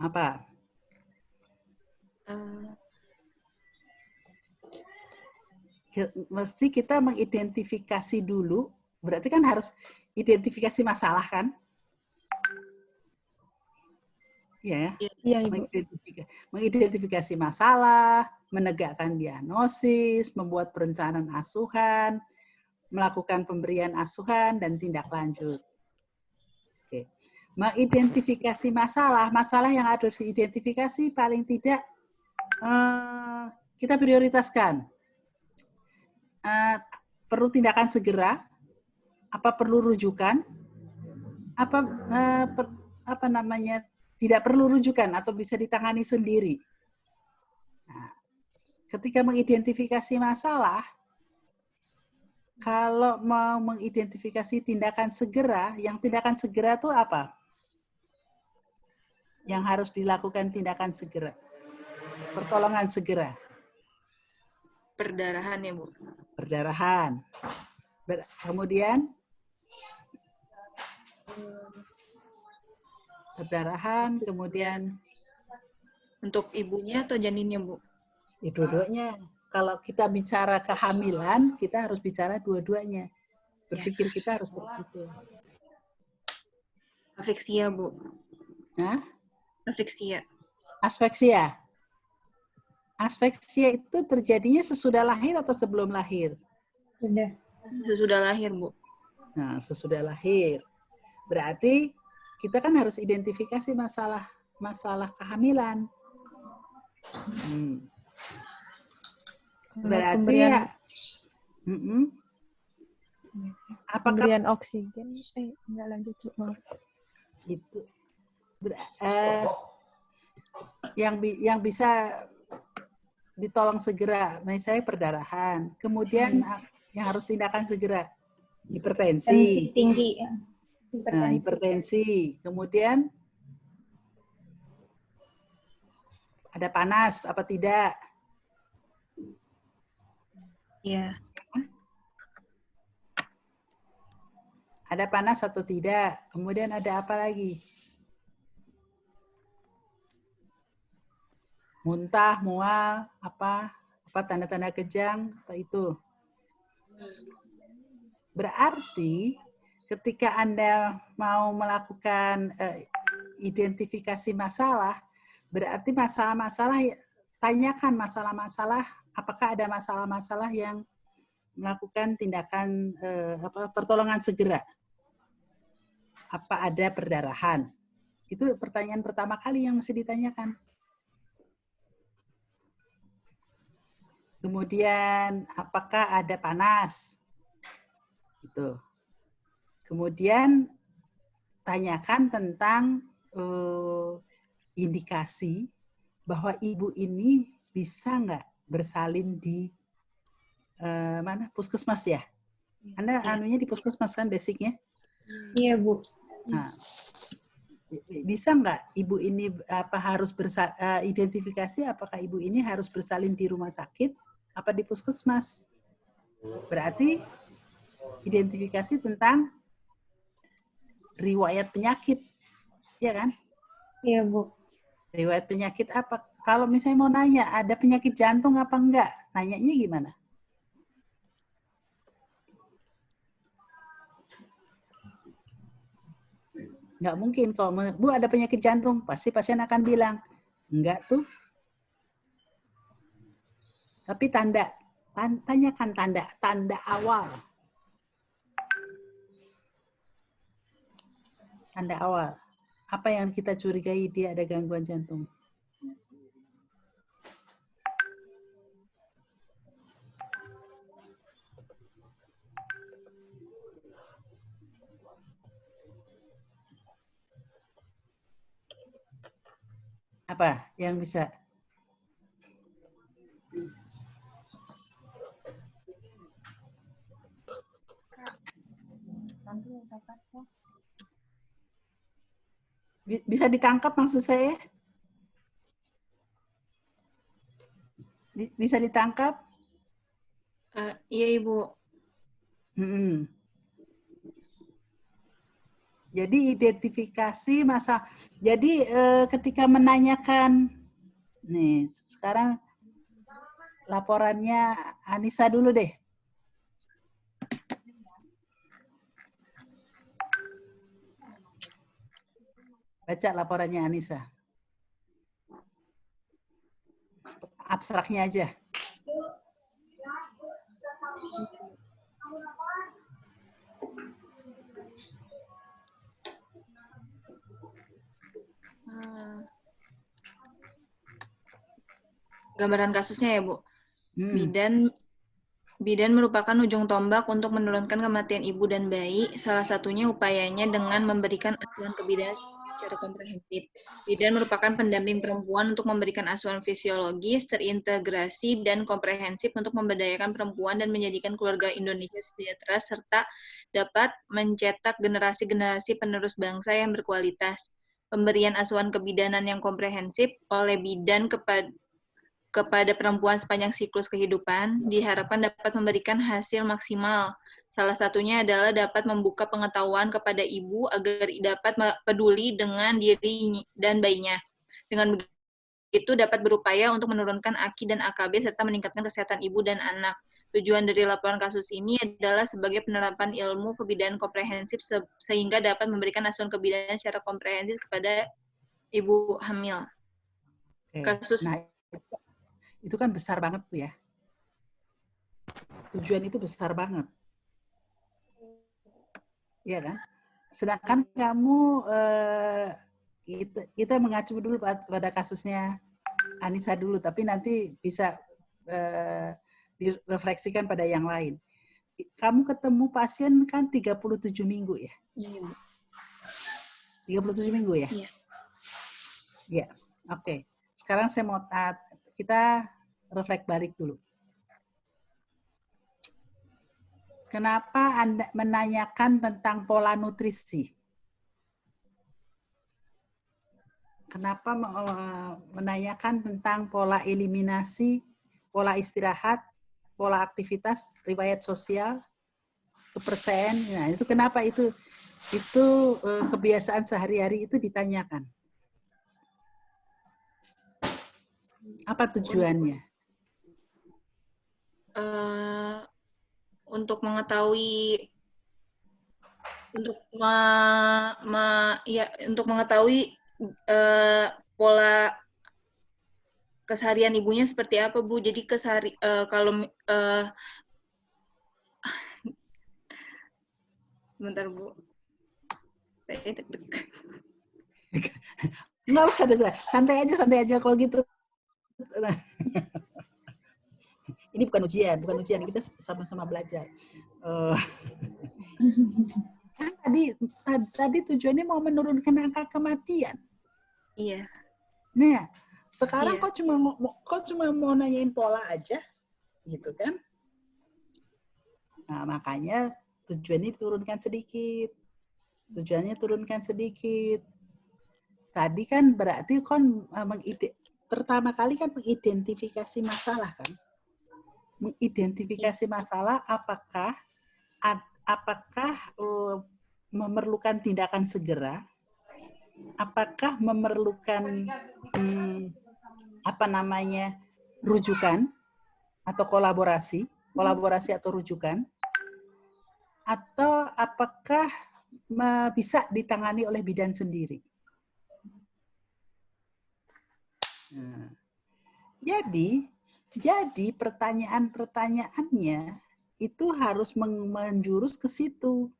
Apa? Mesti kita mengidentifikasi dulu, berarti kan harus identifikasi masalah kan? Ya, Iya, Ibu. mengidentifikasi masalah, menegakkan diagnosis, membuat perencanaan asuhan, melakukan pemberian asuhan, dan tindak lanjut. Oke. Mengidentifikasi masalah yang harus diidentifikasi paling tidak kita prioritaskan. Perlu tindakan segera, apa perlu rujukan, apa namanya, tidak perlu rujukan atau bisa ditangani sendiri. Nah, ketika mengidentifikasi masalah, kalau mau mengidentifikasi tindakan segera, yang tindakan segera itu apa? Yang harus dilakukan tindakan segera. Pertolongan segera. Perdarahan ya, Bu? Perdarahan. Kemudian perdarahan, kemudian untuk ibunya atau janinnya, Bu? Dua-duanya. Kalau kita bicara kehamilan, kita harus bicara dua-duanya. Berpikir kita harus begitu. Afiksia, Bu. Nah? Afiksia. Asfeksia. Asfeksia itu terjadinya sesudah lahir atau sebelum lahir? Sesudah lahir, Bu. Nah, sesudah lahir. Berarti kita kan harus identifikasi masalah kehamilan. Berarti ya, pemberian oksigen. Enggak lanjut, Bu. Itu. Yang bisa ditolong segera, misalnya perdarahan. Kemudian yang harus tindakan segera, hipertensi. Tinggi. Ya. Nah, hipertensi. Kemudian ada panas apa tidak? Iya. Ada panas atau tidak? Kemudian ada apa lagi? Muntah, mual, apa tanda-tanda kejang atau itu. Berarti ketika Anda mau melakukan identifikasi masalah, berarti tanyakan masalah-masalah, apakah ada masalah-masalah yang melakukan tindakan pertolongan segera. Apa ada perdarahan? Itu pertanyaan pertama kali yang mesti ditanyakan. Kemudian, apakah ada panas? Itu. Kemudian, tanyakan tentang indikasi bahwa ibu ini bisa nggak bersalin di mana? Puskesmas ya? Anda anunya di puskesmas kan basicnya? Iya, Bu. Nah, bisa nggak ibu ini harus identifikasi apakah ibu ini harus bersalin di rumah sakit apa di puskesmas? Berarti identifikasi tentang riwayat penyakit, ya kan? Iya, Bu. Riwayat penyakit apa? Kalau misalnya mau nanya, ada penyakit jantung apa enggak? Nanyanya gimana? Nggak mungkin. Kalau Bu ada penyakit jantung, pasti pasien akan bilang, enggak tuh. Tapi tanyakan tanda awal. Tanda awal. Apa yang kita curigai dia ada gangguan jantung? Apa yang bisa? Bisa ditangkap maksud saya? Bisa ditangkap? Iya, Ibu. Jadi identifikasi masa. Jadi ketika menanyakan, nih sekarang laporannya Anissa dulu deh. Baca laporannya Anissa. Abstraknya aja. Gambaran kasusnya ya, Bu. Hmm. Bidan merupakan ujung tombak untuk menurunkan kematian ibu dan bayi. Salah satunya upayanya dengan memberikan asuhan kebidanan secara komprehensif. Bidan merupakan pendamping perempuan untuk memberikan asuhan fisiologis, terintegrasi, dan komprehensif untuk memberdayakan perempuan dan menjadikan keluarga Indonesia sejahtera, serta dapat mencetak generasi-generasi penerus bangsa yang berkualitas. Pemberian asuhan kebidanan yang komprehensif oleh bidan kepada perempuan sepanjang siklus kehidupan diharapkan dapat memberikan hasil maksimal. Salah satunya adalah dapat membuka pengetahuan kepada ibu agar dapat peduli dengan diri dan bayinya. Dengan begitu dapat berupaya untuk menurunkan AKI dan AKB serta meningkatkan kesehatan ibu dan anak. Tujuan dari laporan kasus ini adalah sebagai penerapan ilmu kebidanan komprehensif sehingga dapat memberikan asuhan kebidanan secara komprehensif kepada ibu hamil. Kasus itu kan besar banget tuh ya. Tujuan itu besar banget. Iya kan? Sedangkan kamu, kita mengacu dulu pada kasusnya Anissa dulu, tapi nanti bisa direfleksikan pada yang lain. Kamu ketemu pasien kan 37 minggu ya? Iya. 37 minggu ya? Iya. Ya, oke. Sekarang saya mau kita refleks balik dulu. Kenapa Anda menanyakan tentang pola nutrisi? Kenapa menanyakan tentang pola eliminasi, pola istirahat, pola aktivitas, riwayat sosial, kepercayaan? Nah, itu kenapa itu kebiasaan sehari-hari itu ditanyakan? Apa tujuannya? Untuk mengetahui pola keseharian ibunya seperti apa, Bu. Jadi bentar, Bu. Nggak usah deh, santai aja kalau gitu. Ini bukan ujian, kita sama-sama belajar. Tadi tujuannya mau menurunkan angka kematian. Iya. Nah, sekarang kok cuma mau nanyain pola aja, gitu kan? Nah, makanya tujuannya turunkan sedikit. Tadi kan berarti pertama kali kan mengidentifikasi masalah kan? Mengidentifikasi masalah apakah memerlukan tindakan segera, apakah memerlukan rujukan atau kolaborasi atau rujukan, atau apakah bisa ditangani oleh bidan sendiri. Nah, jadi pertanyaan-pertanyaannya itu harus menjurus ke situ.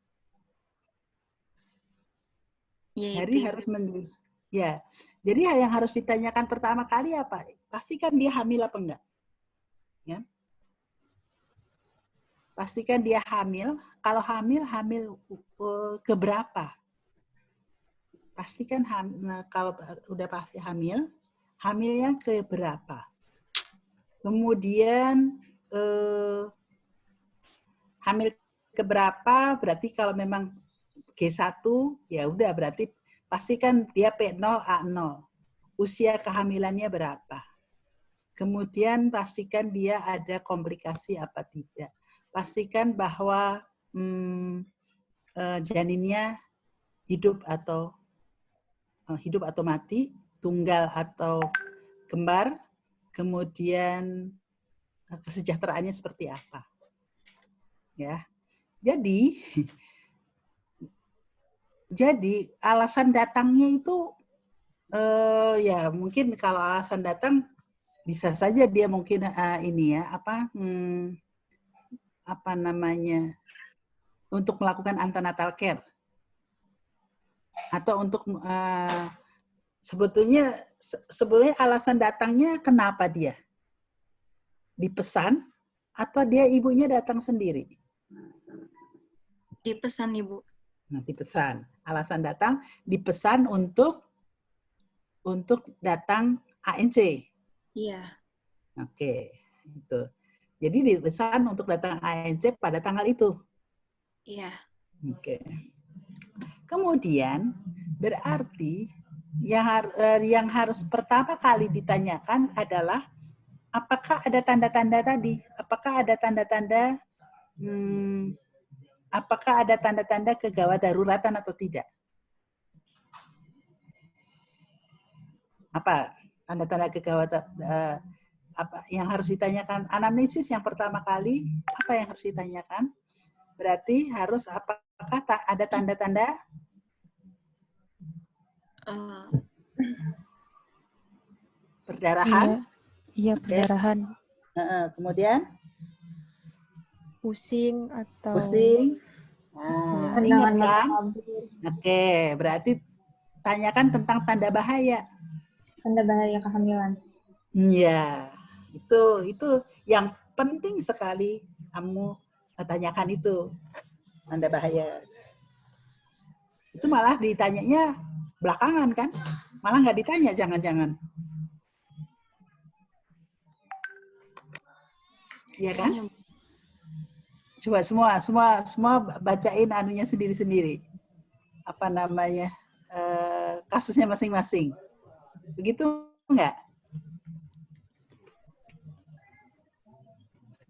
Harus menjurus. Ya, jadi yang harus ditanyakan pertama kali apa? Pastikan dia hamil apa enggak? Ya. Pastikan dia hamil. Kalau hamil keberapa? Pastikan kalau udah pasti hamilnya keberapa? Kemudian hamil keberapa? Berarti kalau memang G1 ya udah berarti pastikan dia P0 A0. Usia kehamilannya berapa? Kemudian pastikan dia ada komplikasi apa tidak. Pastikan bahwa janinnya hidup atau mati, tunggal atau kembar, kemudian kesejahteraannya seperti apa. Ya. Jadi alasan datangnya itu ya mungkin kalau alasan datang bisa saja dia mungkin untuk melakukan antenatal care atau untuk sebetulnya alasan datangnya kenapa dia dipesan atau dia ibunya datang sendiri? Dipesan, Ibu. Nah, dipesan. Alasan datang dipesan untuk datang ANC. Iya. Oke, itu. Jadi dipesan untuk datang ANC pada tanggal itu. Iya. Oke. Kemudian berarti yang harus pertama kali ditanyakan adalah apakah ada tanda-tanda tadi? Apakah ada tanda-tanda kegawat daruratan atau tidak? Apa tanda-tanda kegawat apa yang harus ditanyakan? Anamnesis yang pertama kali apa yang harus ditanyakan? Berarti harus apakah ada tanda-tanda perdarahan? Iya, perdarahan. Kemudian Pusing atau pusing. Nah, ingat kan? Oke, berarti tanyakan tentang tanda bahaya. Tanda bahaya kehamilan. Iya, itu yang penting sekali kamu tanyakan itu tanda bahaya. Itu malah ditanyanya belakangan kan? Malah nggak ditanya jangan-jangan. Iya kan? Coba semua bacain anunya sendiri-sendiri. Apa namanya? Kasusnya masing-masing. Begitu enggak?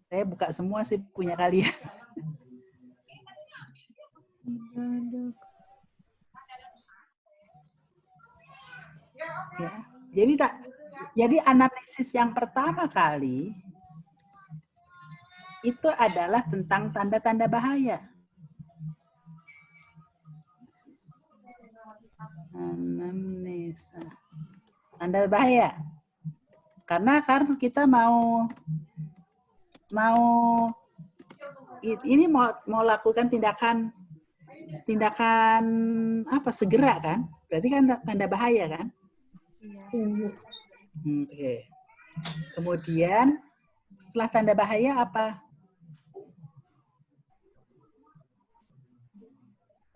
Saya buka semua sih punya kalian. Ya. Jadi anamnesis yang pertama kali itu adalah tentang tanda-tanda bahaya. Anamnesa. Tanda bahaya. Karena kita mau lakukan tindakan apa segera kan? Berarti kan tanda bahaya kan? Iya. Oke. Kemudian setelah tanda bahaya apa?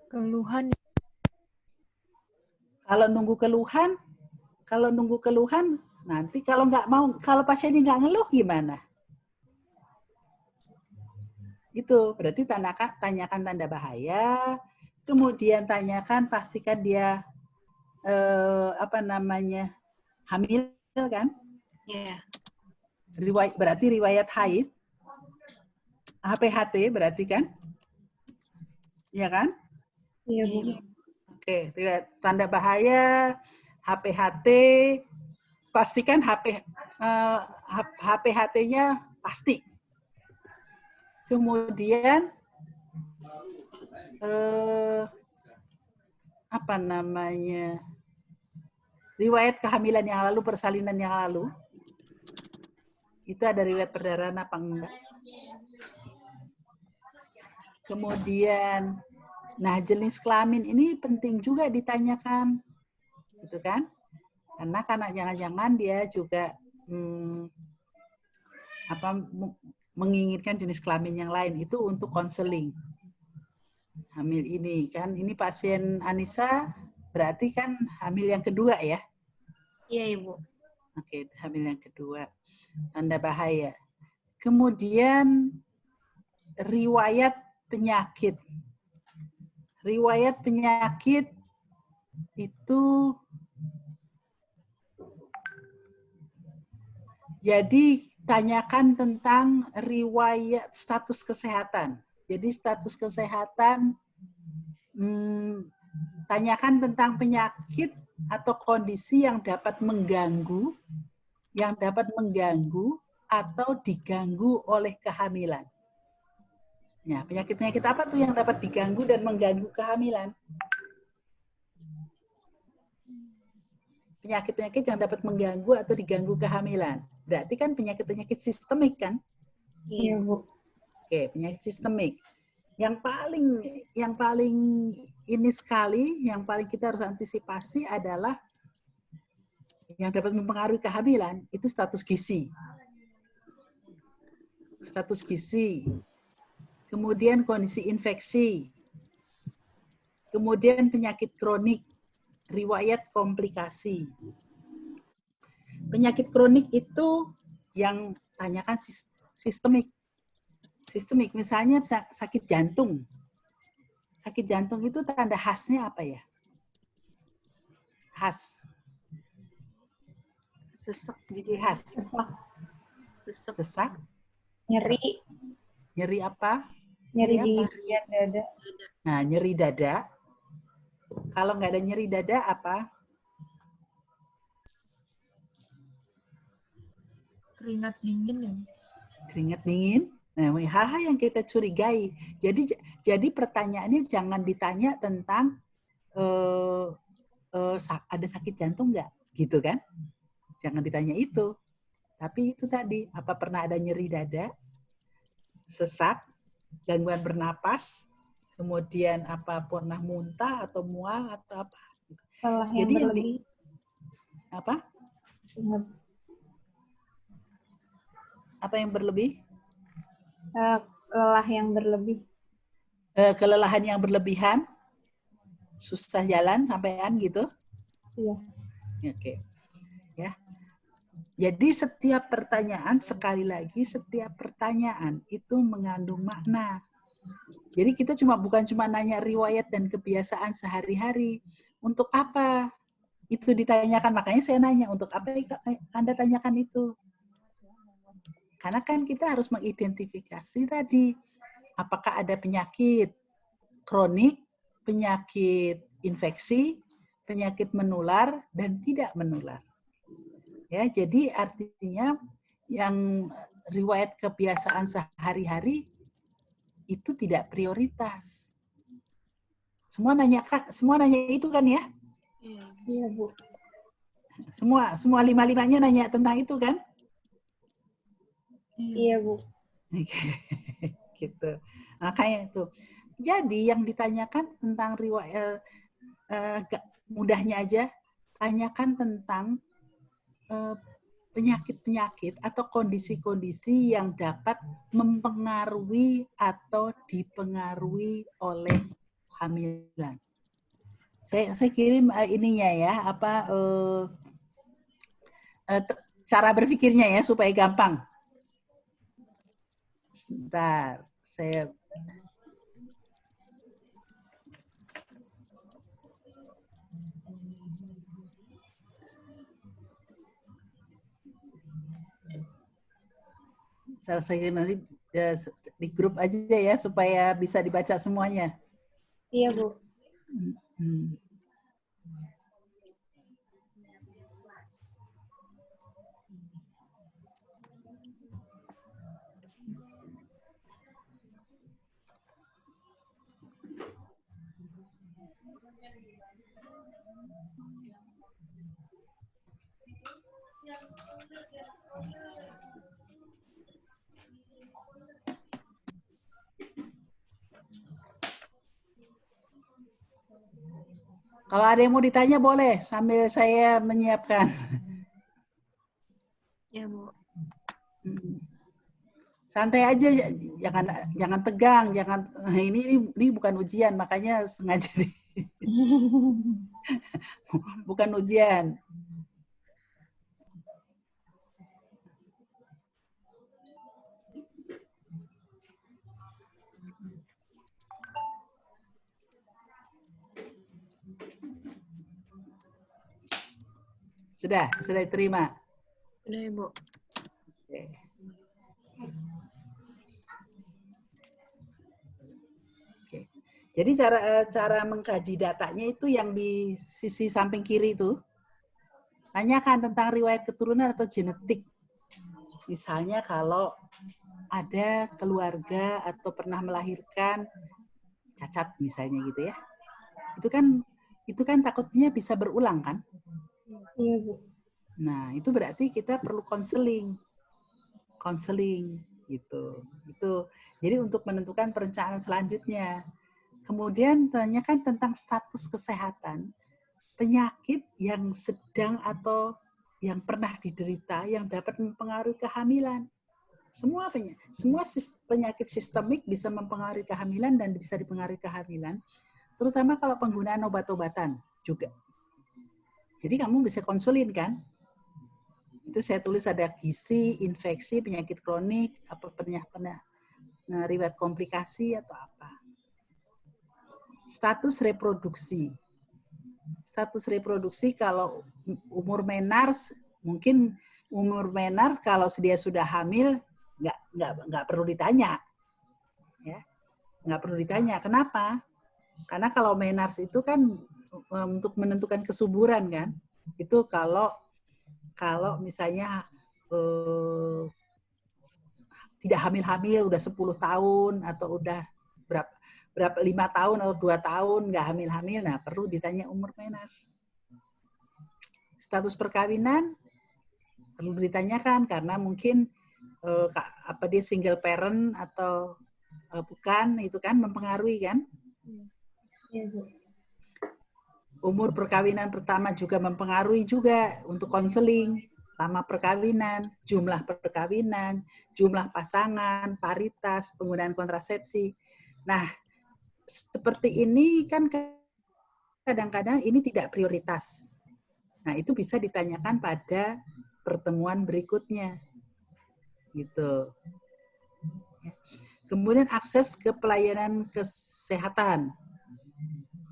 Keluhan. Kalau nunggu keluhan, nanti kalau pasiennya nggak ngeluh gimana? Itu berarti tanyakan tanda bahaya, kemudian pastikan dia hamil kan? Iya. Berarti riwayat haid, HPHT berarti kan? Iya kan? Iya, Bu. Oke, tanda bahaya, HPHT, pastikan HPHT-nya pasti. Kemudian riwayat kehamilan yang lalu, persalinan yang lalu, itu ada riwayat perdarahan apa enggak? Kemudian nah, jenis kelamin ini penting juga ditanyakan, gitu kan? Karena jangan-jangan dia juga menginginkan jenis kelamin yang lain itu untuk konseling hamil ini kan. Ini pasien Anissa berarti kan hamil yang kedua ya? Iya, Ibu. Oke, hamil yang kedua. Tanda bahaya. Kemudian riwayat penyakit. Riwayat penyakit itu jadi tanyakan tentang riwayat status kesehatan. Jadi status kesehatan tanyakan tentang penyakit atau kondisi yang dapat mengganggu atau diganggu oleh kehamilan. Ya, penyakit-penyakit apa tuh yang dapat diganggu dan mengganggu kehamilan? Penyakit-penyakit yang dapat mengganggu atau diganggu kehamilan. Berarti kan penyakit-penyakit sistemik kan? Iya, Bu. Oke, penyakit sistemik. Yang paling ini sekali, yang paling kita harus antisipasi adalah yang dapat mempengaruhi kehamilan itu status gizi. Status gizi. Kemudian kondisi infeksi. Kemudian penyakit kronik, riwayat komplikasi. Penyakit kronik itu yang tanyakan sistemik. Sistemik, misalnya sakit jantung. Sakit jantung itu tanda khasnya apa ya? Khas. Sesek. Jadi khas. Sesak. Nyeri. Nyeri apa? Nyeri di apa? bagian dada. Nah, nyeri dada. Kalau nggak ada nyeri dada, apa? Keringat dingin ya. Keringat dingin. Nah, hal-hal yang kita curigai. Jadi pertanyaannya jangan ditanya tentang ada sakit jantung nggak, gitu kan? Jangan ditanya itu. Tapi itu tadi, apa pernah ada nyeri dada, sesak, gangguan bernapas, kemudian apa pernah muntah atau mual atau apa? Lelah yang Jadi berlebih. apa? Ingat. Apa yang berlebih? Lelah yang berlebih. Kelelahan yang berlebihan, susah jalan sampean gitu. Iya. Oke. Ya. Jadi setiap pertanyaan, sekali lagi setiap pertanyaan itu mengandung makna. Jadi kita bukan cuma nanya riwayat dan kebiasaan sehari-hari. Untuk apa itu ditanyakan? Makanya saya nanya, untuk apa Anda tanyakan itu? Karena kan kita harus mengidentifikasi tadi, apakah ada penyakit kronik, penyakit infeksi, penyakit menular, dan tidak menular. Ya, jadi artinya yang riwayat kebiasaan sehari-hari itu tidak prioritas. Semua nanya itu kan ya? Iya, Bu. Semua lima-limanya nanya tentang itu kan? Iya, Bu. Gitu. Makanya itu. Jadi yang ditanyakan tentang riwayat mudahnya aja, tanyakan tentang penyakit-penyakit atau kondisi-kondisi yang dapat mempengaruhi atau dipengaruhi oleh kehamilan. Saya kirim ininya ya, cara berpikirnya ya supaya gampang. Sebentar, saya kirim nanti di grup aja ya supaya bisa dibaca semuanya. Iya, Bu. Kalau ada yang mau ditanya boleh sambil saya menyiapkan. Ya, Bu. Santai aja, jangan tegang, ini bukan ujian, makanya sengaja bukan ujian. Sudah diterima. Sudah, Ibu. Oke. Jadi cara mengkaji datanya itu yang di sisi samping kiri itu. Tanyakan tentang riwayat keturunan atau genetik. Misalnya kalau ada keluarga atau pernah melahirkan cacat misalnya gitu ya. Itu kan takutnya bisa berulang kan? Iya, Bu. Nah, itu berarti kita perlu konseling gitu. Itu. Jadi untuk menentukan perencanaan selanjutnya. Kemudian tanyakan tentang status kesehatan penyakit yang sedang atau yang pernah diderita yang dapat mempengaruhi kehamilan. Semua penyakit sistemik bisa mempengaruhi kehamilan dan bisa dipengaruhi kehamilan, terutama kalau penggunaan obat-obatan juga. Jadi kamu bisa konsulin kan? Itu saya tulis ada gizi, infeksi, penyakit kronik, apa pernah riwayat komplikasi atau apa. Status reproduksi. Status reproduksi kalau umur menars, mungkin umur menars kalau dia sudah hamil nggak perlu ditanya, ya nggak perlu ditanya. Kenapa? Karena kalau menars itu kan untuk menentukan kesuburan kan, itu kalau misalnya tidak hamil-hamil udah 10 tahun atau udah berapa 5 tahun atau 2 tahun nggak hamil-hamil, nah perlu ditanya umur menars. Status perkawinan perlu ditanyakan karena mungkin apa dia single parent atau bukan, itu kan mempengaruhi kan. Iya, Bu. Umur perkawinan pertama juga mempengaruhi juga untuk konseling, lama perkawinan, jumlah perkawinan, jumlah pasangan, paritas, penggunaan kontrasepsi. Nah, seperti ini kan kadang-kadang ini tidak prioritas. Nah, itu bisa ditanyakan pada pertemuan berikutnya. Gitu. Kemudian akses ke pelayanan kesehatan.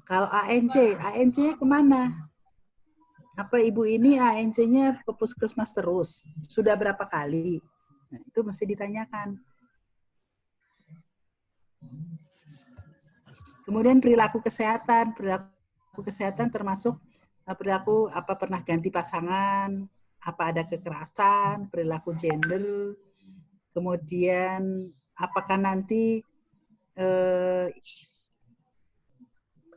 Kalau ANC kemana? Apa ibu ini ANC-nya ke puskesmas terus? Sudah berapa kali? Nah, itu mesti ditanyakan. Kemudian perilaku kesehatan termasuk perilaku apa pernah ganti pasangan, apa ada kekerasan, perilaku gender, kemudian apakah nanti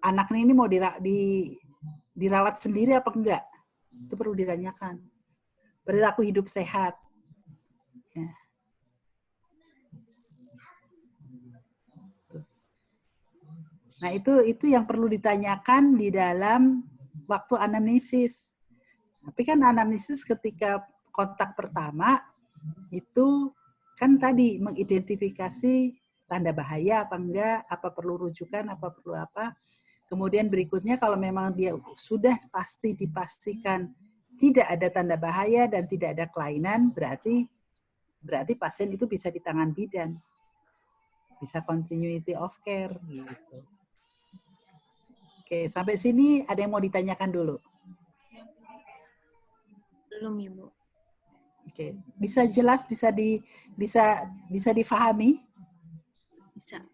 anaknya ini mau dirawat sendiri apa enggak? Itu perlu ditanyakan. Perilaku hidup sehat. Ya. Nah, itu yang perlu ditanyakan di dalam waktu anamnesis. Tapi kan anamnesis ketika kontak pertama itu kan tadi mengidentifikasi tanda bahaya apa enggak, apa perlu rujukan, apa perlu apa. Kemudian berikutnya kalau memang dia sudah pasti dipastikan tidak ada tanda bahaya dan tidak ada kelainan, berarti pasien itu bisa di tangan bidan. Bisa continuity of care gitu. Oke, sampai sini ada yang mau ditanyakan dulu? Belum, Ibu. Oke, bisa jelas, bisa difahami? Bisa.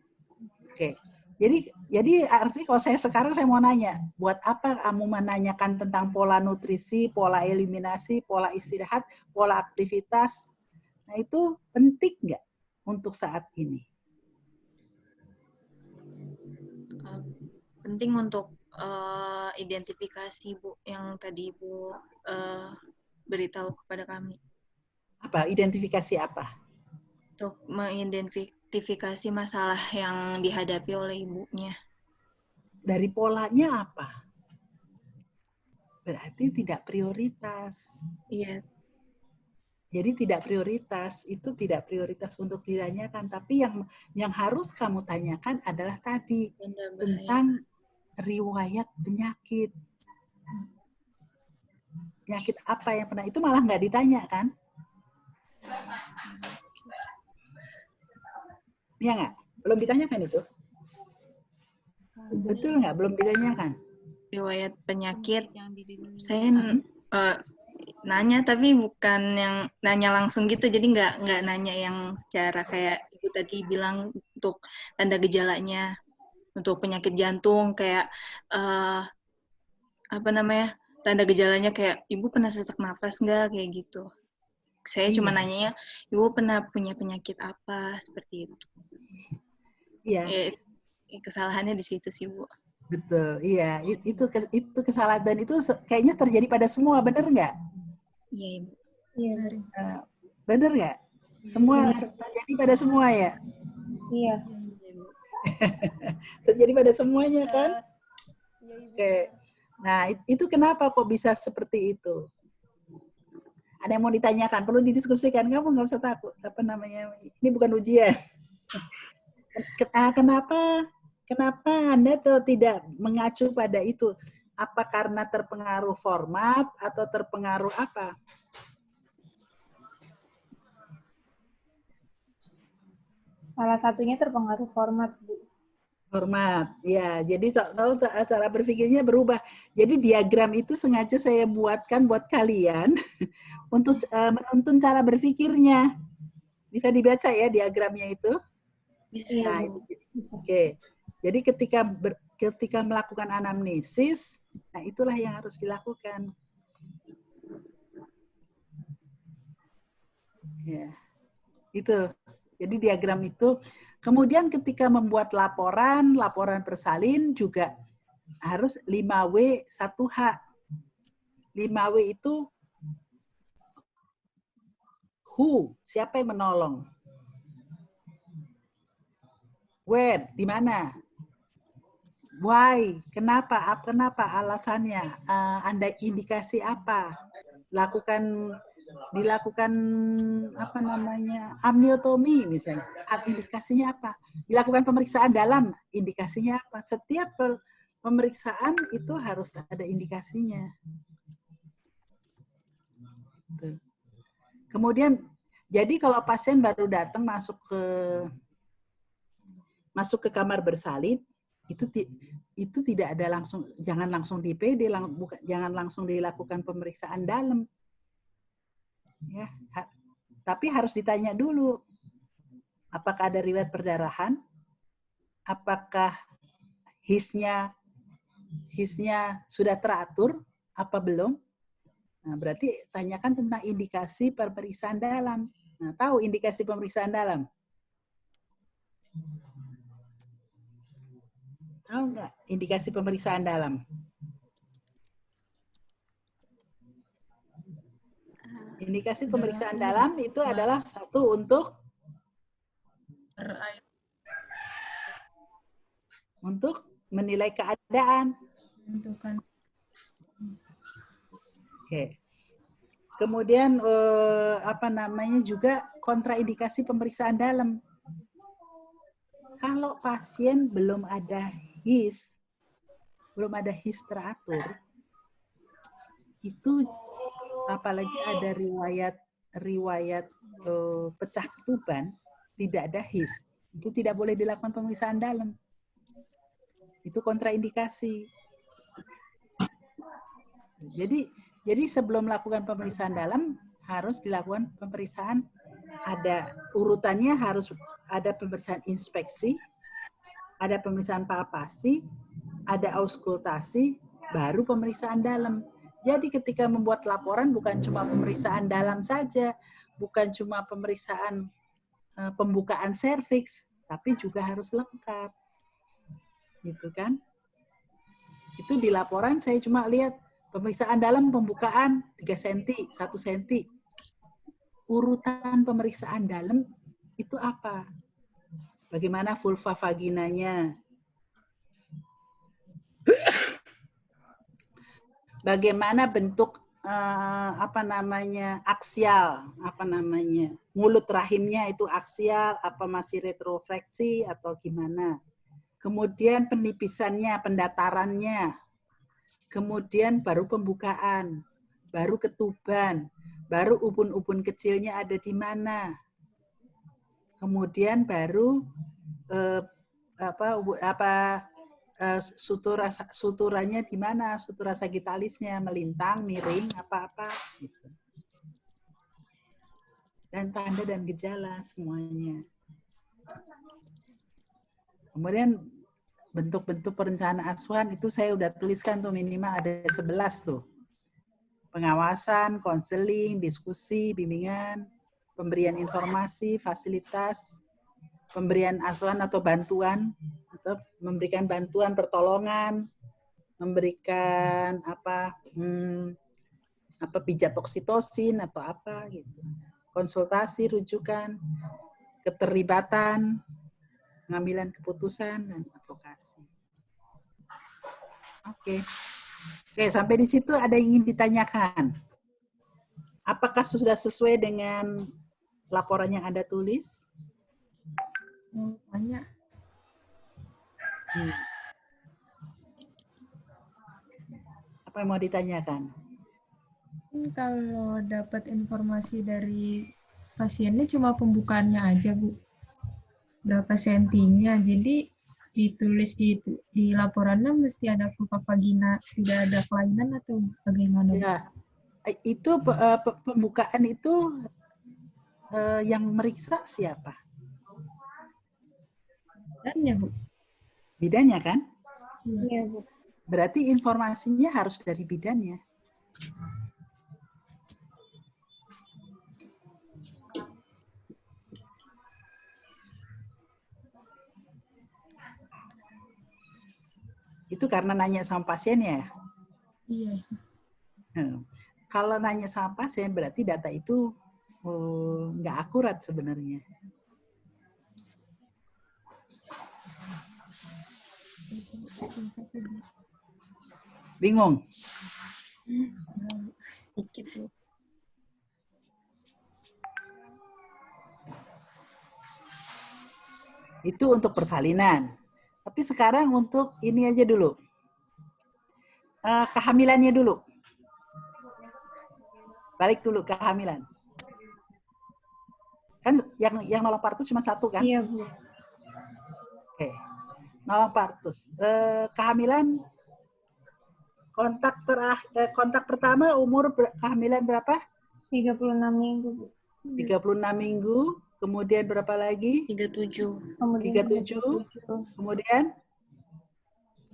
Oke. Jadi artinya kalau sekarang saya mau nanya, buat apa kamu menanyakan tentang pola nutrisi, pola eliminasi, pola istirahat, pola aktivitas? Nah, itu penting nggak untuk saat ini? Penting untuk identifikasi, Bu, yang tadi Ibu beritahu kepada kami. Apa? Identifikasi apa? Untuk mengidentifikasi masalah yang dihadapi oleh ibunya. Dari polanya apa? Berarti tidak prioritas. Iya. Jadi tidak prioritas, itu tidak prioritas untuk ditanyakan. Tapi yang harus kamu tanyakan adalah tadi tentang riwayat penyakit. Penyakit apa yang pernah, itu malah nggak ditanya kan? Iya nggak? Belum ditanyakan itu? Betul nggak? Belum ditanyakan? Riwayat penyakit, saya nanya tapi bukan yang nanya langsung gitu, jadi nggak nanya yang secara kayak Ibu tadi bilang untuk tanda gejalanya. Untuk penyakit jantung kayak tanda gejalanya kayak ibu pernah sesak napas nggak kayak gitu. Saya cuma Iya. nanyanya, ibu pernah punya penyakit apa seperti itu. Iya, Kesalahannya di situ sih Bu. betul. Iya, itu kesalahan dan itu kayaknya terjadi pada semua, benar nggak? Iya Ibu. Iya. Benar nggak? Semua terjadi pada semua ya. Iya. Terjadi pada semuanya kan? Iya, Ibu. Oke. Nah, itu kenapa kok bisa seperti itu? Ada yang mau ditanyakan? Perlu didiskusikan. Kamu nggak usah takut. Apa namanya? Ini bukan ujian. Kenapa Anda tuh tidak mengacu pada itu? Apa karena terpengaruh format atau terpengaruh apa? Salah satunya terpengaruh format, Bu. Format, ya. Jadi kalau cara berpikirnya berubah. Jadi diagram itu sengaja saya buatkan buat kalian untuk menuntun cara berpikirnya. Bisa dibaca ya diagramnya itu. Bisa Nah, Bu. oke. Jadi ketika melakukan anamnesis, nah itulah yang harus dilakukan. Ya, itu. Jadi diagram itu. Kemudian ketika membuat laporan bersalin juga harus 5W 1H. 5W itu who, siapa yang menolong? Where, di mana? Why, kenapa alasannya? Anda indikasi apa? Dilakukan apa namanya? Amniotomi misalnya. Indikasinya apa? Dilakukan pemeriksaan dalam, indikasinya apa? Setiap pemeriksaan itu harus ada indikasinya. Kemudian, jadi kalau pasien baru datang masuk ke kamar bersalin, itu tidak ada langsung, jangan langsung di PD, jangan langsung dilakukan pemeriksaan dalam. Ya, tapi harus ditanya dulu, apakah ada riwayat perdarahan, apakah hisnya sudah teratur, apa belum? Nah, berarti tanyakan tentang indikasi pemeriksaan dalam. Nah, tahu indikasi pemeriksaan dalam? Tahu nggak indikasi pemeriksaan dalam? Indikasi pemeriksaan dalam itu adalah satu untuk menilai keadaan. Oke. Kemudian juga kontraindikasi pemeriksaan dalam. Kalau pasien belum ada his teratur, itu apalagi ada riwayat pecah ketuban, tidak ada his, itu tidak boleh dilakukan pemeriksaan dalam. Itu kontraindikasi. Jadi sebelum melakukan pemeriksaan dalam harus dilakukan pemeriksaan, ada urutannya, harus ada pemeriksaan inspeksi, ada pemeriksaan palpasi, ada auskultasi, baru pemeriksaan dalam. Jadi ketika membuat laporan bukan cuma pemeriksaan dalam saja, bukan cuma pemeriksaan pembukaan serviks, tapi juga harus lengkap. Gitu kan? Itu di laporan saya cuma lihat pemeriksaan dalam, pembukaan 3 cm, 1 cm. Urutan pemeriksaan dalam itu apa? Bagaimana vulva vaginanya? Bagaimana bentuk aksial, mulut rahimnya itu aksial, apa masih retrofleksi atau gimana? Kemudian penipisannya, pendatarannya, kemudian baru pembukaan, baru ketuban, baru ubun-ubun kecilnya ada di mana, kemudian baru suturannya di mana, sutura sagittalisnya melintang, miring, apa-apa gitu. Dan tanda dan gejala semuanya. Kemudian bentuk-bentuk perencanaan asuhan itu saya udah tuliskan tuh minimal ada 11 tuh. Pengawasan, konseling, diskusi, bimbingan, pemberian informasi, fasilitas, pemberian asuhan atau bantuan, atau memberikan bantuan pertolongan, memberikan pijat oksitosin atau apa gitu. Konsultasi, rujukan, keterlibatan, pengambilan keputusan dan advokasi. Oke, sampai di situ ada yang ingin ditanyakan? Apakah sudah sesuai dengan laporan yang Anda tulis? Banyak. Apa yang mau ditanyakan? Kalau dapat informasi dari pasiennya cuma pembukaannya aja, Bu. Berapa sentinya. Jadi ditulis di laporannya mesti ada vulva vagina, tidak ada kelainan atau bagaimana? Ya, itu pembukaan itu yang meriksa siapa? Bidannya, Bu. Bidannya kan? Iya, Bu. Berarti informasinya harus dari bidannya. Itu karena nanya sama pasiennya. Iya. Kalau nanya sama pasien berarti data itu nggak akurat sebenarnya. Bingung? Dikit, Bu. Itu untuk persalinan. Tapi sekarang untuk ini aja dulu. Kehamilannya dulu. Balik dulu kehamilan. Kan yang nolong partus cuma satu kan? Iya, Bu. Oke. Nolong partus. Kehamilan kontak pertama umur kehamilan berapa? 36 minggu, Bu. 36 minggu. Kemudian berapa lagi? 37. Kemudian 37. Kemudian?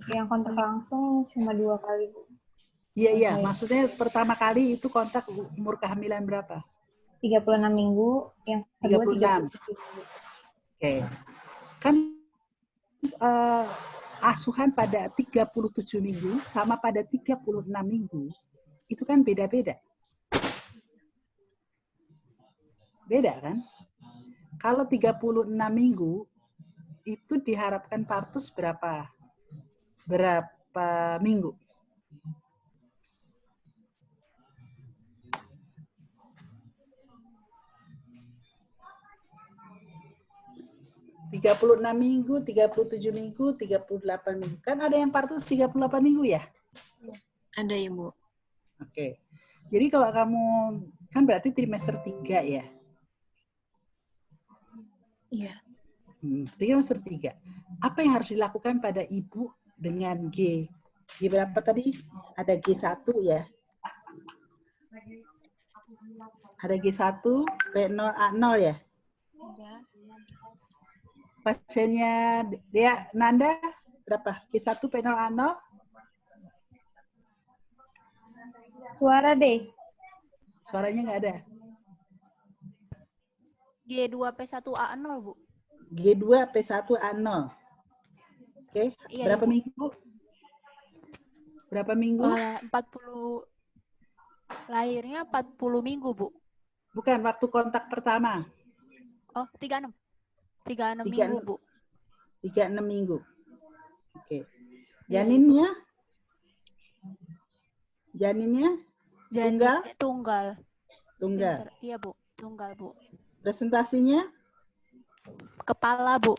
Yang kontak langsung cuma 2 kali, Bu. Iya. Maksudnya pertama kali itu kontak umur kehamilan berapa? 36 minggu, yang kedua 36. Oke. Kan asuhan pada 37 minggu sama pada 36 minggu itu kan beda-beda. Beda kan? Kalau 36 minggu itu diharapkan partus berapa minggu? ...36 minggu, 37 minggu, 38 minggu. Kan ada yang partus 38 minggu ya? Ada, Ibu. Oke. Jadi kalau kamu... Kan berarti trimester 3 ya? Iya. Trimester 3. Apa yang harus dilakukan pada ibu dengan G? G berapa tadi? Ada G1 ya? Ada G1, P0, A0 ya? Pasiennya dia Nanda berapa? G1, P0, A0? Suara deh. Suaranya nggak ada. G2P1A0, Bu. G2, P1, A0. Oke, Iya, berapa Ibu. minggu? Berapa minggu? 40 lahirnya 40 minggu, Bu. Bukan, waktu kontak pertama. Oh, 36. 36 Tiga minggu, enam. Bu. 36 minggu. Oke. Janinnya? Janinnya? Tunggal. Tunggal. Iya, Bu. Tunggal, Bu. Presentasinya? Kepala, Bu.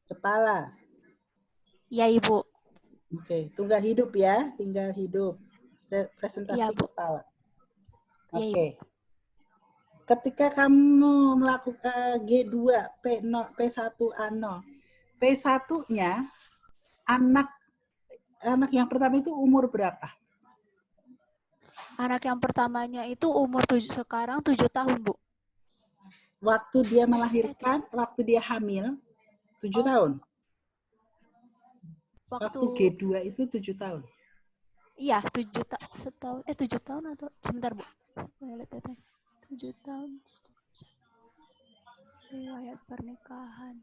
Kepala. Iya, Ibu. Oke, tunggal hidup ya, tinggal hidup. Presentasi Iya, Bu. kepala. Iya, Oke. Ketika kamu melakukan G2, P0, P1A0, P1-nya anak yang pertama itu umur berapa? Anak yang pertamanya itu sekarang 7 tahun, Bu. Waktu dia melahirkan, waktu dia hamil, 7 tahun. waktu, G2 itu 7 tahun. iya 7 tahun atau sebentar Bu. Saya lihat datanya. 7 tahun riwayat pernikahan.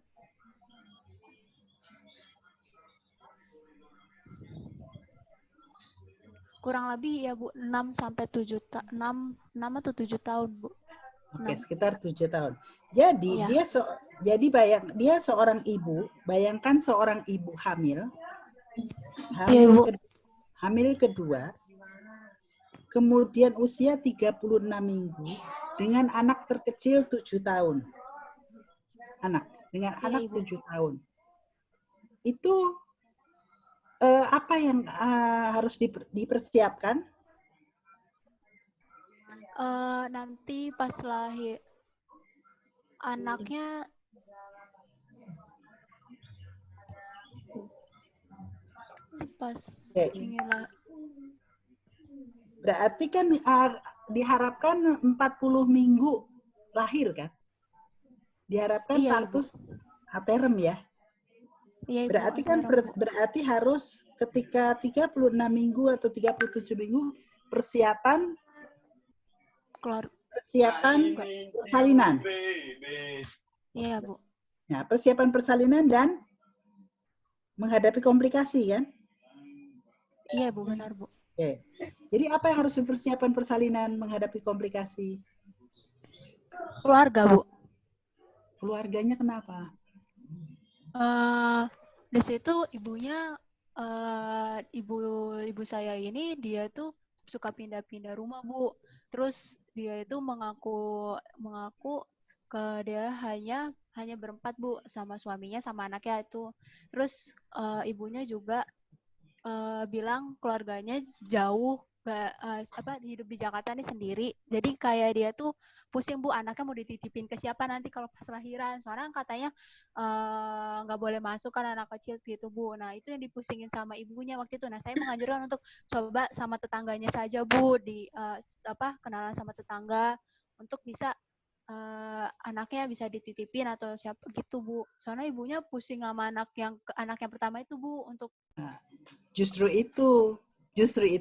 Kurang lebih ya Bu, 6 sampai 7 6 atau 7 tahun Bu. Oke, 6. sekitar 7 tahun. Jadi Iya. dia seorang ibu, bayangkan seorang ibu hamil Iya Bu. hamil kedua, kemudian usia 36 minggu dengan anak terkecil 7 tahun. Anak Iya, Ibu. 7 tahun. Itu apa yang harus dipersiapkan? Nanti pas lahir anaknya pas inilah. Berarti kan diharapkan 40 minggu lahir kan? Diharapkan Iya, partus aterem ya. Iya, Ibu. Berarti kan berarti harus ketika 36 minggu atau 37 minggu persiapan persalinan. Iya, Bu. Nah, persiapan persalinan dan menghadapi komplikasi kan? Iya, Bu, benar, Bu. Oke. Jadi apa yang harus dipersiapkan persalinan menghadapi komplikasi? Keluarga, Bu. Keluarganya kenapa? Di situ ibunya ibu saya ini dia tuh suka pindah-pindah rumah, Bu. Terus dia itu mengaku ke dia hanya berempat, Bu, sama suaminya sama anaknya itu. Terus ibunya juga bilang keluarganya jauh, hidup di Jakarta nih sendiri. Jadi kayak dia tuh pusing, Bu, anaknya mau dititipin ke siapa nanti kalau pas lahiran. Soalnya katanya nggak boleh masuk kan anak kecil gitu, Bu. Nah, itu yang dipusingin sama ibunya waktu itu. Nah, saya menganjurkan untuk coba sama tetangganya saja, Bu, kenalan sama tetangga untuk bisa anaknya bisa dititipin atau siapa gitu, Bu. Soalnya ibunya pusing sama anak yang pertama itu, Bu, untuk Justru itu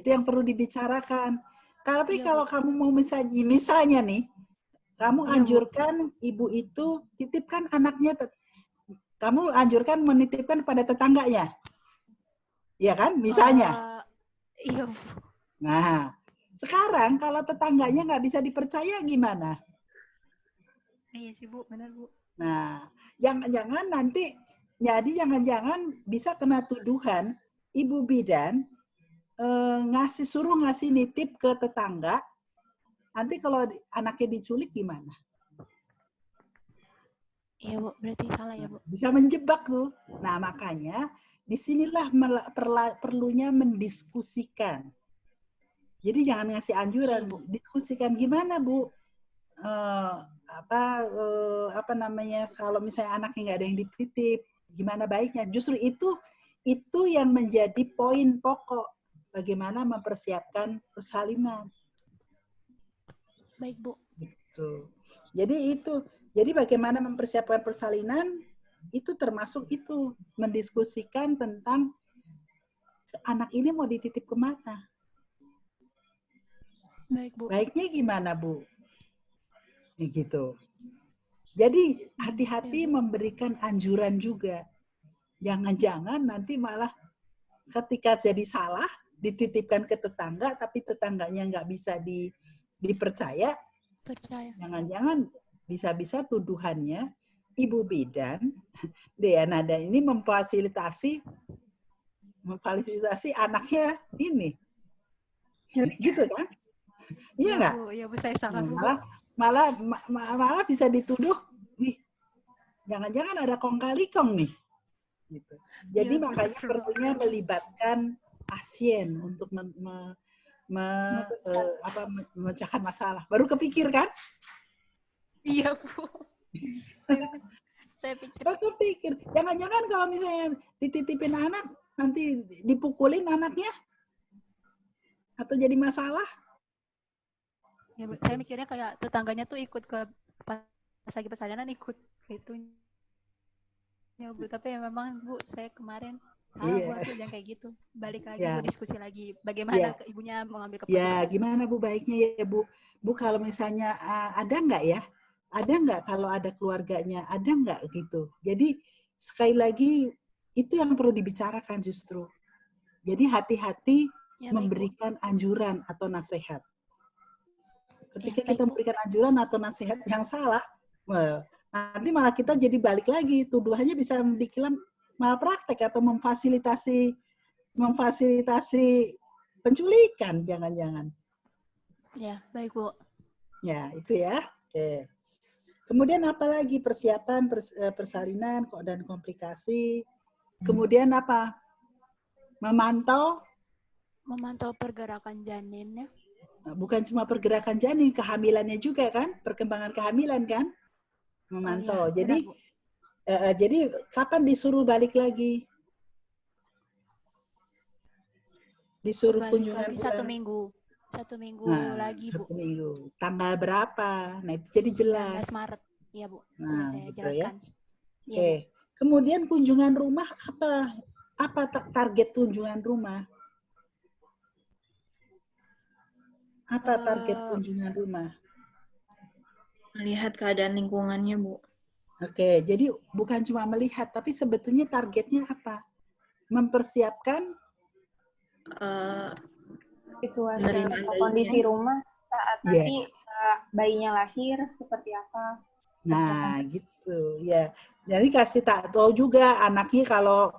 yang perlu dibicarakan. Tapi iya, kalau Bu. kamu mau misalnya nih, kamu Iya, anjurkan ibu itu titipkan anaknya, kamu anjurkan menitipkan pada tetangganya, ya kan? Misalnya. Iya, Bu. Nah, sekarang kalau tetangganya nggak bisa dipercaya gimana? Iya sih, Bu, benar, Bu. Nah, jangan-jangan bisa kena tuduhan ibu bidan suruh ngasih nitip ke tetangga. Nanti kalau anaknya diculik gimana? Iya, Bu, berarti salah ya, Bu. Bisa menjebak tuh. Nah, makanya disinilah perlunya mendiskusikan. Jadi jangan ngasih anjuran, Bu. Diskusikan gimana, Bu? Apa namanya? Kalau misalnya anaknya nggak ada yang dititip, gimana baiknya? Justru itu yang menjadi poin pokok bagaimana mempersiapkan persalinan. Baik, Bu. Gitu. Jadi bagaimana mempersiapkan persalinan itu termasuk itu mendiskusikan tentang anak ini mau dititip kemana. Baik, Bu. Baiknya gimana, Bu? Ya gitu. Jadi hati-hati memberikan anjuran juga. Jangan-jangan nanti malah ketika jadi salah dititipkan ke tetangga tapi tetangganya nggak bisa dipercaya. Jangan-jangan bisa-bisa tuduhannya ibu bidan Deanada ini memfasilitasi anaknya ini. Gitu kan? Iya nggak? Iya, Bu, saya salah, Bu. Malah bisa dituduh, wih, jangan-jangan ada kong kali kong nih. Gitu. Jadi Bu, makanya perlunya melibatkan pasien untuk memecahkan masalah. Baru kepikir kan? Iya, Bu. Saya pikir. Baru kepikir. Jangan-jangan kalau misalnya dititipin anak, nanti dipukulin anaknya? Atau jadi masalah? Ya, Bu, saya mikirnya kayak tetangganya tuh ikut ke pas lagi persalinan ikut gitu. Ya, Bu, tapi memang, Bu, saya kemarin Salah Bu, Iya. harusnya jangan kayak gitu. Balik lagi Ya. Bu, diskusi lagi. Ya. Bagaimana ibunya mengambil Ya, keputusan. gimana Bu baiknya ya Bu? Bu kalau misalnya ada nggak ya? Ada nggak kalau ada keluarganya? Ada nggak gitu? Jadi sekali lagi itu yang perlu dibicarakan justru. Jadi hati-hati Ya, baik Bu. memberikan anjuran atau nasihat. Ketika Ya, baik kita Bu. memberikan anjuran atau nasihat yang salah, nanti malah kita jadi balik lagi. Tuduhannya bisa dibilang malpraktek atau memfasilitasi penculikan, jangan-jangan. Ya, baik Bu. Ya, itu ya. Oke. Kemudian apalagi persiapan persalinan dan komplikasi. Kemudian apa? Memantau Pergerakan janinnya. bukan cuma pergerakan janin, kehamilannya juga kan, perkembangan kehamilan kan, memantau. Oh, ya, benar, Bu. Jadi kapan disuruh balik lagi? Disuruh Balik kunjungan lagi bulan. 1 minggu. 1 minggu lagi, Bu. 1 minggu. Tanggal berapa? Nah, itu jadi jelas. 19 Maret. Iya, Bu. Sudah Nah, saya gitu jelaskan. ya. Iya, Oke. Bu. Kemudian kunjungan rumah apa? Apa target kunjungan rumah? Apa target kunjungan rumah? Melihat keadaan lingkungannya, Bu. Oke, jadi bukan cuma melihat, tapi sebetulnya targetnya apa? Mempersiapkan Situasi penerimaan atau bayinya. kondisi rumah saat nanti bayinya lahir seperti apa. Nah, gitu ya. Jadi kasih tahu juga anaknya kalau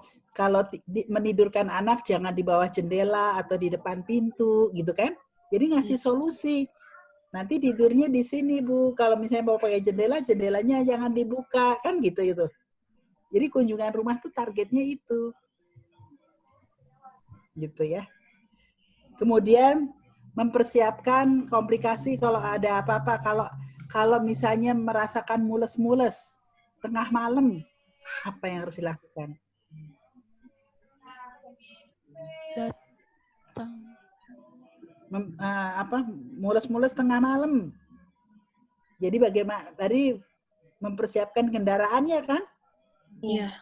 menidurkan anak jangan di bawah jendela atau di depan pintu, gitu kan? Jadi ngasih solusi. Nanti tidurnya di sini, Bu. Kalau misalnya mau pakai jendela, jendelanya jangan dibuka, kan gitu itu. Jadi kunjungan rumah tuh targetnya itu. Gitu ya. Kemudian mempersiapkan komplikasi kalau ada apa-apa. Kalau misalnya merasakan mules-mules tengah malam, apa yang harus dilakukan? Mules-mules tengah malam. Jadi bagaimana? Tadi mempersiapkan kendaraannya kan? Iya.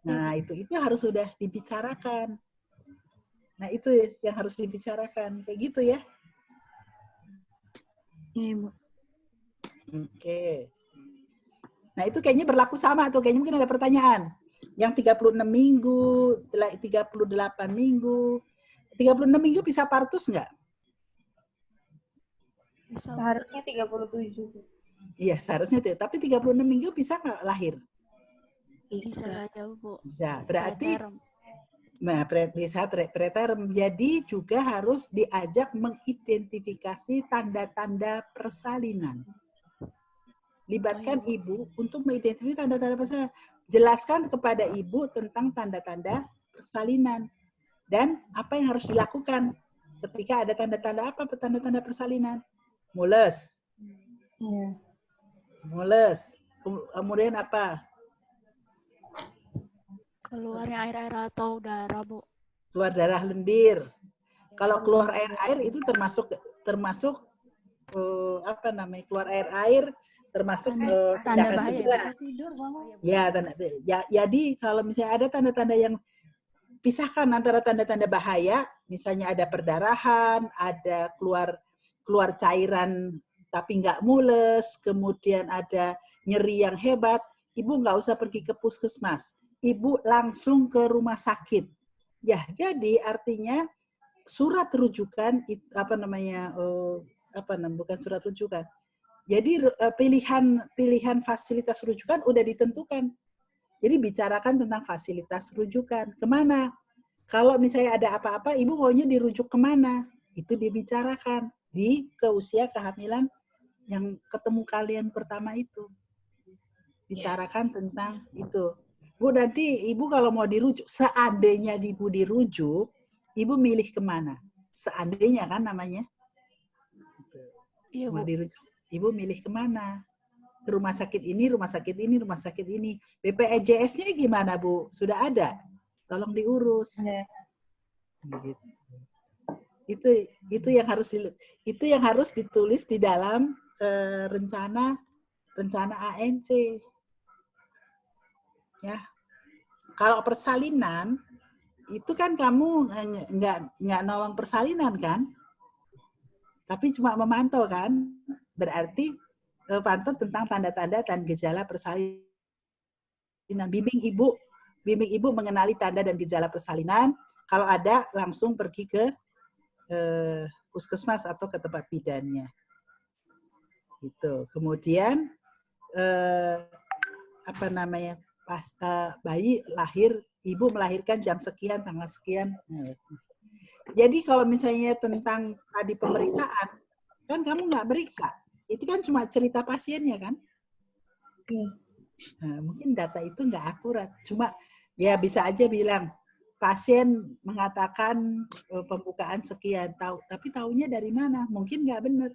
Nah, itu harus sudah dibicarakan. Nah, itu yang harus dibicarakan. Kayak gitu ya. Iya, Bu. Oke. Nah, itu kayaknya berlaku sama tuh. Kayaknya mungkin ada pertanyaan. Yang 36 minggu, 38 minggu. 36 minggu bisa partus nggak? Seharusnya 37. Iya, seharusnya tuh. Tapi 36 minggu bisa nggak lahir? Bisa. Bu. Bisa. Berarti bisa preterm. Jadi juga harus diajak mengidentifikasi tanda-tanda persalinan. Libatkan ibu untuk mengidentifikasi tanda-tanda persalinan. Jelaskan kepada ibu tentang tanda-tanda persalinan. Dan apa yang harus dilakukan ketika ada tanda-tanda apa? Tanda-tanda persalinan. Mules. Mules. Kemudian apa? Keluarnya air-air atau darah, Bu. Keluar darah lendir. Kalau keluar air itu termasuk apa namanya? Keluar air termasuk tindakan segera. Ya, jadi kalau misalnya ada tanda-tanda yang pisahkan antara tanda-tanda bahaya, misalnya ada perdarahan, ada keluar cairan tapi nggak mules, kemudian ada nyeri yang hebat, ibu nggak usah pergi ke puskesmas. Ibu langsung ke rumah sakit. Ya, jadi artinya surat rujukan bukan surat rujukan. Jadi pilihan fasilitas rujukan udah ditentukan. Jadi bicarakan tentang fasilitas rujukan. Kemana? Kalau misalnya ada apa-apa, ibu maunya dirujuk kemana? Itu dibicarakan ke usia kehamilan yang ketemu kalian pertama itu. Bicarakan tentang itu. Bu, nanti ibu kalau mau dirujuk, seandainya ibu dirujuk, ibu milih kemana? Seandainya kan namanya. Iya, mau Bu. dirujuk, ibu milih kemana? Ke rumah sakit ini, rumah sakit ini, rumah sakit ini. BPJS-nya gimana, Bu? Sudah ada? Tolong diurus. Gitu. Itu yang harus ditulis di dalam rencana ANC. Ya. Kalau persalinan itu kan kamu nggak nolong persalinan kan, tapi cuma memantau kan, berarti pantau tentang tanda-tanda dan gejala persalinan. Bimbing ibu mengenali tanda dan gejala persalinan. Kalau ada, langsung pergi ke puskesmas atau ke tempat bidannya. Gitu. Kemudian pas bayi lahir, ibu melahirkan jam sekian, tanggal sekian. Jadi kalau misalnya tentang tadi pemeriksaan, kan kamu nggak meriksa. Itu kan cuma cerita pasiennya kan? Nah, mungkin data itu nggak akurat. Cuma ya bisa aja bilang, pasien mengatakan pembukaan sekian, tapi taunya dari mana? Mungkin nggak benar.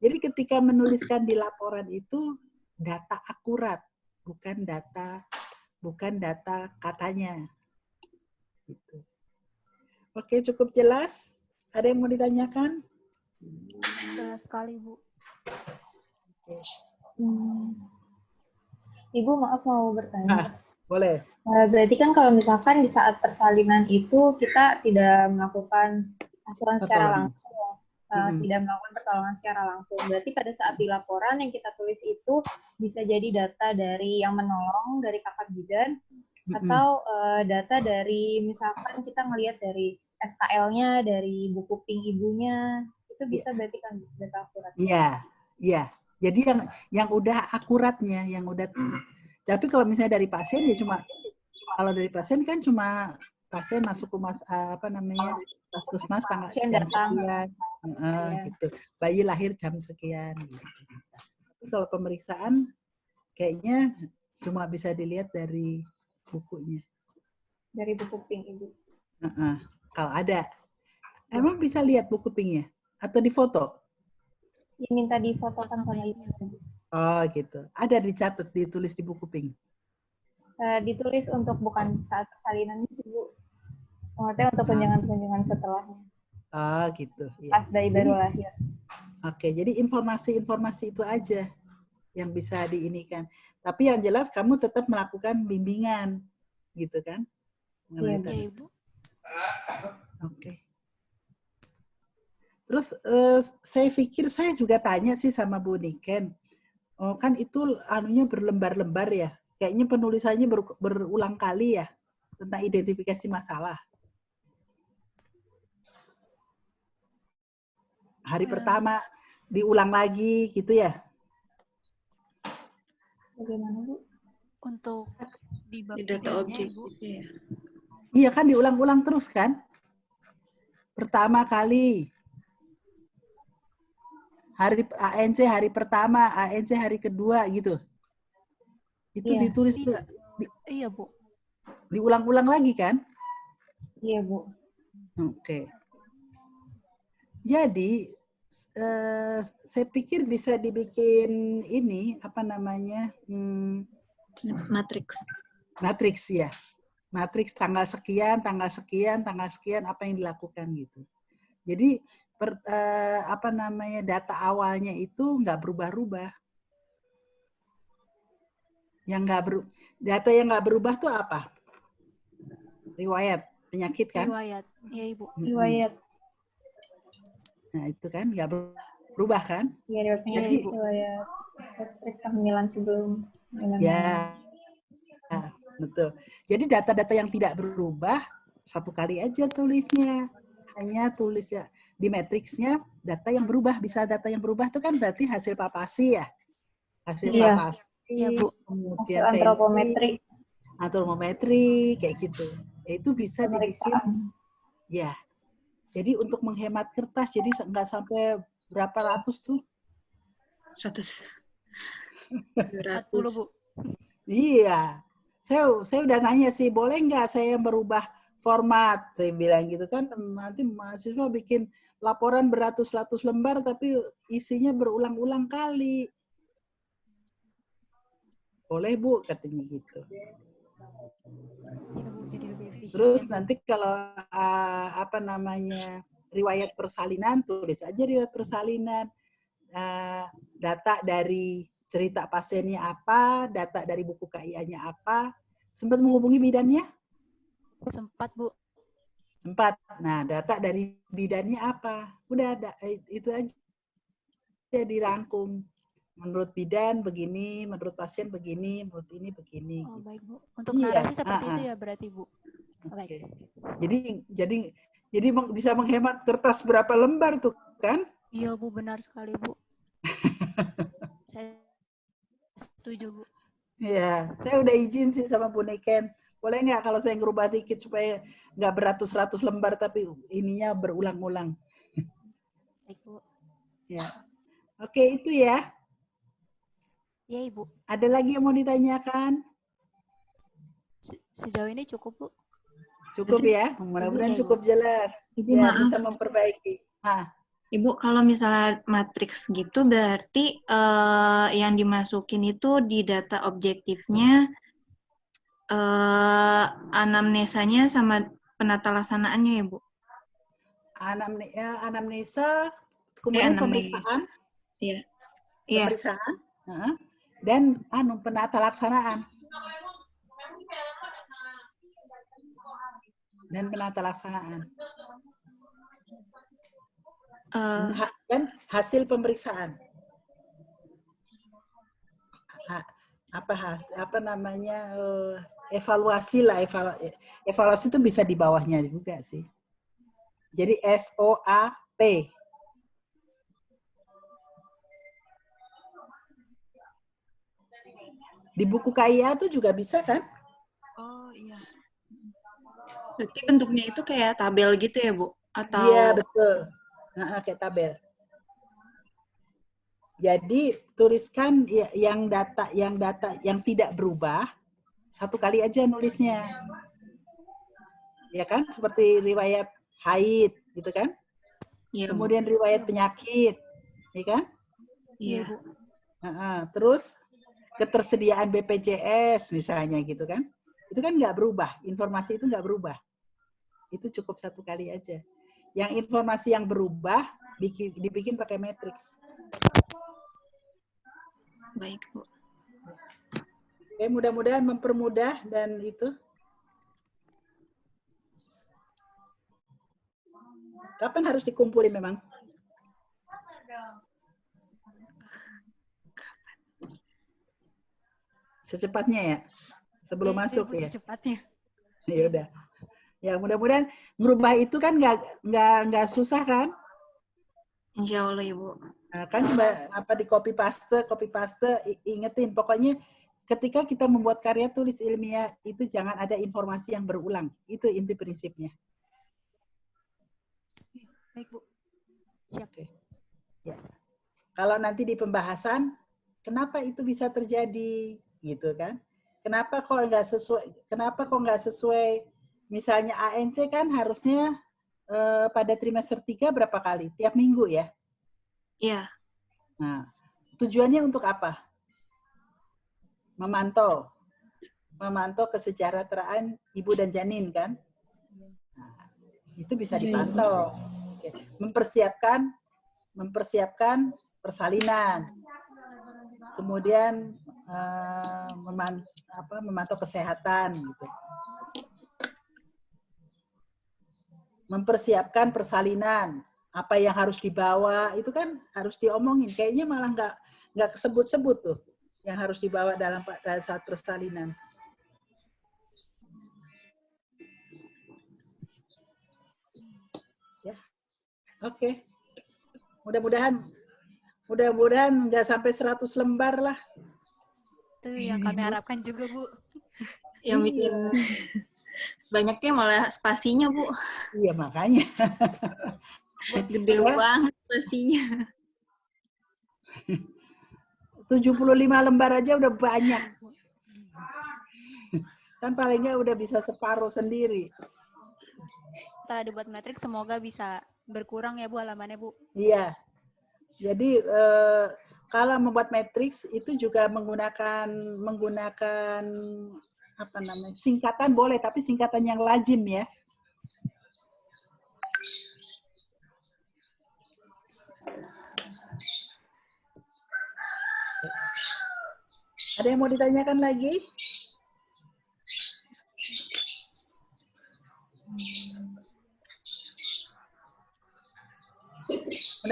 Jadi ketika menuliskan di laporan itu data akurat, bukan data katanya. Gitu. Oke, cukup jelas? Ada yang mau ditanyakan? Jelas sekali, Bu. Oke. Ibu, maaf mau bertanya. Boleh. Berarti kan kalau misalkan di saat persalinan itu kita tidak melakukan asuhan secara langsung, tidak melakukan pertolongan secara langsung. Berarti pada saat di laporan yang kita tulis itu bisa jadi data dari yang menolong, dari kakak bidan, atau data dari misalkan kita ngelihat dari SKL-nya, dari buku ping ibunya, itu bisa berarti kan data akurat. Iya. Jadi yang udah akuratnya, yang udah. Tapi kalau misalnya dari pasien ya kalau dari pasien kan cuma pasien masuk rumah puskesmas tanggal jam sekian, gitu. Bayi lahir jam sekian. Gitu. Tapi kalau pemeriksaan kayaknya cuma bisa dilihat dari bukunya. Dari buku ping ibu. Kalau ada, emang bisa lihat buku pingnya atau di foto? Diminta difotokan sama ibu. Oh gitu. Ada dicatat, ditulis di buku ping. Ditulis untuk bukan saat persalinan sih Bu. Maksudnya untuk kunjungan setelahnya. Oh gitu. Ya. Pas bayi baru lahir. Oke, jadi informasi itu aja yang bisa diinikan. Tapi yang jelas kamu tetap melakukan bimbingan, gitu kan? Iya, Ibu. Oke. Terus saya pikir saya juga tanya sih sama Bu Niken. Oh, kan itu anunya berlembar-lembar ya. Kayaknya penulisannya berulang kali ya tentang identifikasi masalah. Hari pertama diulang lagi gitu ya. Bagaimana Bu? Untuk di data objek Bu. ya. Iya kan diulang-ulang terus kan? Pertama kali. Hari ANC hari pertama, ANC hari kedua gitu. Itu ditulis juga. Iya, Bu. Diulang-ulang lagi kan? Iya, Bu. Oke. Jadi saya pikir bisa dibikin ini matriks ya. Matriks tanggal sekian apa yang dilakukan gitu. Jadi data awalnya itu nggak berubah-ubah. Data yang nggak berubah tuh apa? Riwayat penyakit kan? Riwayat, ya Ibu. Riwayat. Nah itu kan nggak berubah kan? Iya, riwayat kehamilan sebelum. Ya, betul. Jadi data-data yang tidak berubah satu kali aja tulisnya. Hanya tulis ya di matriksnya data yang berubah. Bisa data yang berubah itu kan berarti hasil papasi ya. Hasil papasi. Iya, Bu. Kemudian hasil antropometri kayak gitu. Itu bisa dibikin. Ya. Jadi untuk menghemat kertas, jadi nggak sampai berapa ratus tuh? 100. 40, Bu. Iya. Saya udah nanya sih, boleh nggak saya merubah format? Saya bilang gitu kan, nanti mahasiswa bikin laporan beratus-ratus lembar, tapi isinya berulang-ulang kali. Boleh Bu, katanya gitu. Ya, Bu, jadi lebih efisien. Terus nanti kalau riwayat persalinan, tulis aja riwayat persalinan. Data dari cerita pasiennya apa, data dari buku KIA-nya apa. Sempat menghubungi bidannya? Sempat, Bu. 4. Nah, data dari bidannya apa? Udah ada, itu aja dirangkum. Menurut bidan begini, menurut pasien begini, menurut ini begini. Oh, Gitu. baik, Bu. Untuk Iya, narasi seperti itu ya berarti, Bu. Baik. Oke. Jadi bisa menghemat kertas berapa lembar tuh kan? Iya, Bu, benar sekali, Bu. Saya setuju, Bu. Iya, saya udah izin sih sama Bu Niken. Boleh nggak kalau saya ngerubah dikit supaya nggak beratus-ratus lembar tapi ininya berulang-ulang. Baik, Bu. Ya. Oke, itu ya. Iya, Ibu. Ada lagi yang mau ditanyakan? Sejauh ini cukup, Bu. Cukup ya, mudah-mudahan cukup jelas. Ibu, Ya, maaf. bisa memperbaiki. Ibu, kalau misalnya matriks gitu berarti yang dimasukin itu di data objektifnya anamnesanya sama penata laksanaannya ya, Bu? Anamnesa, kemudian pemeriksaan. Iya. Pemeriksaan, dan penata laksanaan. Dan hasil pemeriksaan. Evaluasi lah, evaluasi itu bisa di bawahnya juga sih. Jadi SOAP. Di buku KIA itu juga bisa kan? Oh iya. Berarti bentuknya itu kayak tabel gitu ya, Bu? Atau? Iya, betul. Kayak tabel. Jadi tuliskan yang data yang tidak berubah, satu kali aja nulisnya. Ya kan? Seperti riwayat haid, gitu kan? Iya, kemudian riwayat penyakit, ya kan? Iya, Bu. Terus ketersediaan BPJS misalnya gitu kan? Itu kan nggak berubah, informasi itu nggak berubah. Itu cukup satu kali aja. Yang informasi yang berubah dibikin pakai matriks. Baik, Bu. Oke, mudah-mudahan mempermudah dan itu. Kapan harus dikumpulin memang? Secepatnya ya? Sebelum masuk ya? Secepatnya. Ya udah. Ya mudah-mudahan merubah itu kan nggak susah kan? Insya Allah, Ibu. Nah, kan coba di copy paste, ingetin. Pokoknya ketika kita membuat karya tulis ilmiah itu jangan ada informasi yang berulang. Itu inti prinsipnya. Baik, Bu. Siap. Oke. Ya. Kalau nanti di pembahasan, kenapa itu bisa terjadi, gitu kan? Kenapa kok nggak sesuai? Misalnya ANC kan harusnya pada trimester 3 berapa kali? Tiap minggu ya? Iya. Nah, tujuannya untuk apa? Memantau kesejahteraan ibu dan janin kan? Nah, itu bisa dipantau. Oke. Mempersiapkan persalinan. Kemudian memantau kesehatan gitu. Mempersiapkan persalinan, apa yang harus dibawa itu kan harus diomongin. Kayaknya malah nggak kesebut-sebut tuh yang harus dibawa dalam saat persalinan. Ya, oke. Mudah-mudahan nggak sampai 100 lembar lah. Itu yang kami harapkan juga, Bu. Yang bikin banyaknya malah spasinya, Bu. Iya, makanya. Gede banget spasinya. 75 lembar aja udah banyak. Kan paling nggak udah bisa separuh sendiri. Setelah dibuat matriks, semoga bisa berkurang ya, Bu, halamannya, Bu. Iya. Jadi kalau membuat matriks itu juga menggunakan singkatan boleh, tapi singkatan yang lazim ya. Ada yang mau ditanyakan lagi?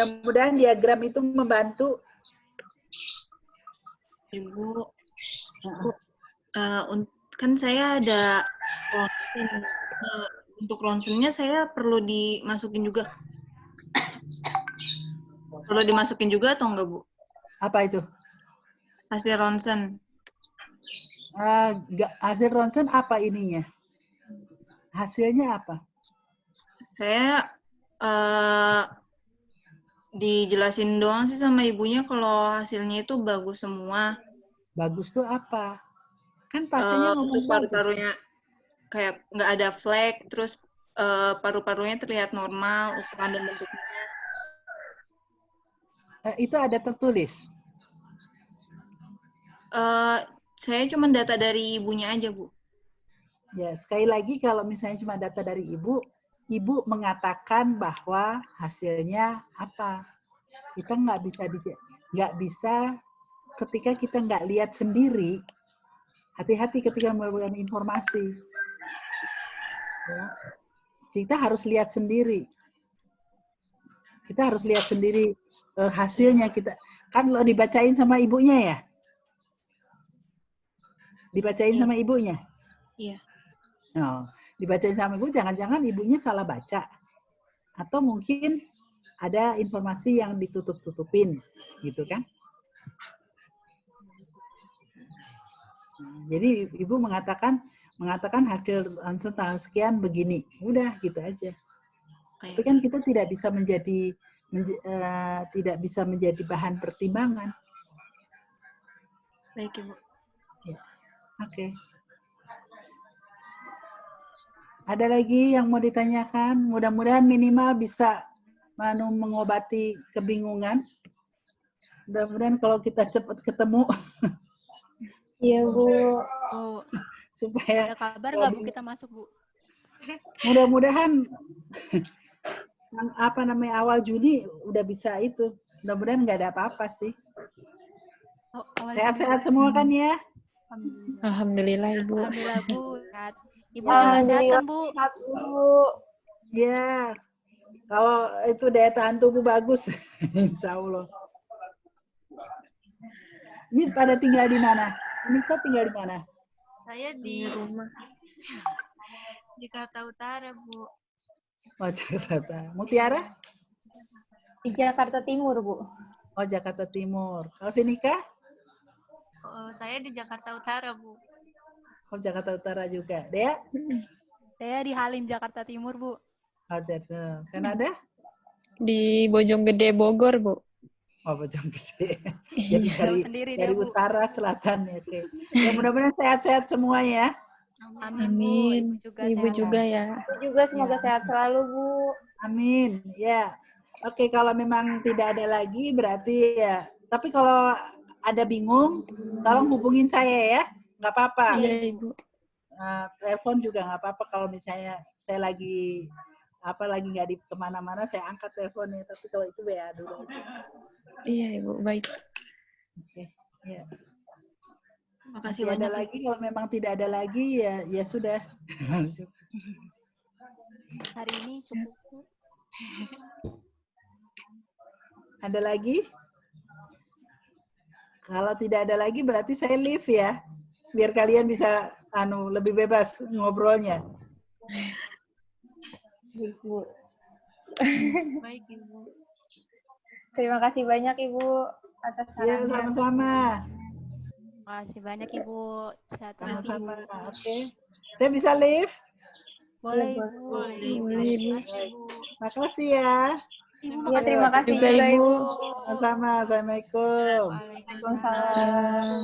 Mudah-mudahan diagram itu membantu. Ibu, kan saya ada ronsen. Untuk ronsennya saya perlu dimasukin juga. Perlu dimasukin juga atau enggak, Bu? Apa itu? Hasil ronsen. Hasil ronsen apa ininya? Hasilnya apa? Saya dijelasin doang sih sama ibunya kalau hasilnya itu bagus semua. Bagus tuh apa? Kan pasiennya ngomong untuk bagus. paru-parunya kayak nggak ada flek, terus paru-parunya terlihat normal, ukuran dan bentuknya. Itu ada tertulis? Saya cuma data dari ibunya aja, Bu. Ya, sekali lagi kalau misalnya cuma data dari ibu mengatakan bahwa hasilnya apa. Kita nggak bisa ketika kita nggak lihat sendiri. Hati-hati ketika memberikan informasi. Ya. Kita harus lihat sendiri. Kita harus lihat sendiri hasilnya. Kita kan lo dibacain sama ibunya ya? Dibacain sama ibunya? Iya. No, dibacain sama ibu, jangan-jangan ibunya salah baca. Atau mungkin ada informasi yang ditutup-tutupin, gitu kan? Jadi ibu mengatakan hasil ronsen tanggal sekian begini. Udah, gitu aja. Tapi kan kita tidak bisa menjadi bahan pertimbangan. Baik, Ibu. Ya. Oke. Ada lagi yang mau ditanyakan? Mudah-mudahan minimal bisa mengobati kebingungan. Mudah-mudahan kalau kita cepat ketemu. Iya, Bu. Oh, Supaya ada kabar nggak, Bu, kita masuk, Bu? mudah-mudahan awal Juni udah bisa itu. Mudah-mudahan nggak ada apa-apa sih. Oh, awal Sehat-sehat Juni. semua kan ya? Alhamdulillah, Ibu. Alhamdulillah, Bu. Sehat. Ibu juga sehat kan, Bu? Sehat, Bu. Ya. Kalau itu daya tahan tubuh bagus, insya Allah. Ini pada tinggal di mana? Nisa tinggal di mana? Saya di rumah. Jakarta Utara, Bu. Oh, Jakarta. Mutiara? Di Jakarta Timur, Bu. Oh, Jakarta Timur. Kalau Finika? Saya di Jakarta Utara, Bu. Oh, Jakarta Utara juga. Dea? Saya di Halim, Jakarta Timur, Bu. Oh, Jakarta. Kanada? Di Bojonggede, Bogor, Bu. Oh, Bojonggede. Jadi Tahu sendiri dari deh, Bu. utara, selatan ya. Oke. Ya, mudah-mudahan sehat-sehat semua ya. Amin, Bu. Ibu sehat. juga ya. Bu juga semoga sehat selalu, Bu. Amin. Ya. Oke, kalau memang tidak ada lagi berarti ya. Tapi kalau ada bingung, tolong hubungin saya ya. Nggak apa-apa. Iya, Ibu. Telepon juga nggak apa-apa kalau misalnya saya lagi nggak di kemana-mana, saya angkat teleponnya. Tapi kalau itu ya dulu. Iya, Ibu. Baik. Oke. Ya. Makasih Masih ada banyak. lagi, kalau memang tidak ada lagi ya sudah. Hari ini cukup, Bu. Ada lagi? Kalau tidak ada lagi berarti saya leave ya. Biar kalian bisa lebih bebas ngobrolnya. Ibu. Baik, Ibu. Terima kasih banyak, Ibu, atas Iya, sarannya. sama-sama. Makasih banyak, Ibu. Sehat terus, Sama-sama. Ibu. Oke. Saya bisa leave? Boleh, Iya, Ibu. Boleh, Ibu. Makasih ya. Ibu, Iya, makasih terima kasih juga, juga, Ibu. Ibu. Sama-sama. Assalamualaikum. Waalaikumsalam. Salam.